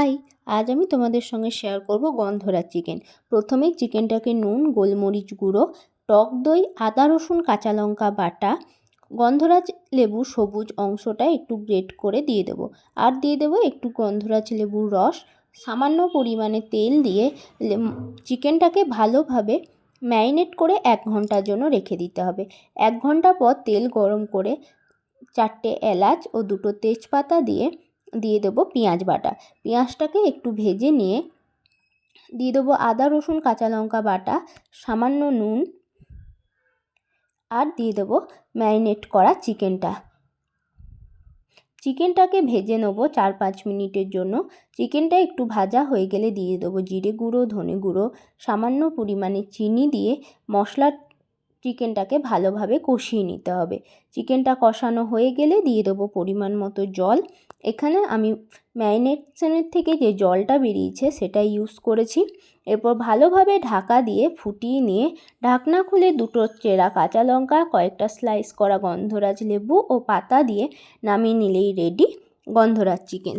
High, আজ আমি তোমাদের সঙ্গে শেয়ার করব গন্ধরাজ চিকেন। প্রথমেই চিকেনটাকে নুন, গোলমরিচ গুঁড়ো, টক দই, আদা রসুন কাঁচা লঙ্কা বাটা, গন্ধরাজ লেবু সবুজ অংশটা একটু গ্রেট করে দিয়ে দেবো। আর দিয়ে দেবো একটু গন্ধরাজ লেবুর রস, সামান্য পরিমাণে তেল দিয়ে চিকেনটাকে ভালোভাবে ম্যারিনেট করে 1 ঘন্টার জন্য রেখে দিতে হবে। 1 ঘন্টা পর তেল গরম করে 4টে এলাচ ও 2টো তেজপাতা দিয়ে দেবো পেঁয়াজ বাটা। পেঁয়াজটাকে একটু ভেজে নিয়ে দিয়ে দেবো আদা রসুন কাঁচা লঙ্কা বাটা, সামান্য নুন আর দিয়ে দেবো ম্যারিনেট করা চিকেনটাকে ভেজে নেবো 4-5 মিনিটের জন্য। চিকেনটা একটু ভাজা হয়ে গেলে দিয়ে দেবো জিরে গুঁড়ো, ধনে গুঁড়ো, সামান্য পরিমাণে চিনি দিয়ে চিকেনটাকে ভালোভাবে কষিয়ে নিতে হবে। চিকেনটা কষানো হয়ে গেলে দিয়ে দেবো পরিমাণ মতো জল। এখানে আমি ম্যারিনেশনের থেকে যে জলটা বেরিয়েছে সেটা ইউজ করেছি। এরপর ভালোভাবে ঢাকা দিয়ে ফুটিয়ে নিয়ে ঢাকনা খুলে 2টো চেরা কাঁচা লঙ্কা, কয়েকটা স্লাইস করা গন্ধরাজ লেবু ও পাতা দিয়ে নামিয়ে নিলেই রেডি গন্ধরাজ চিকেন।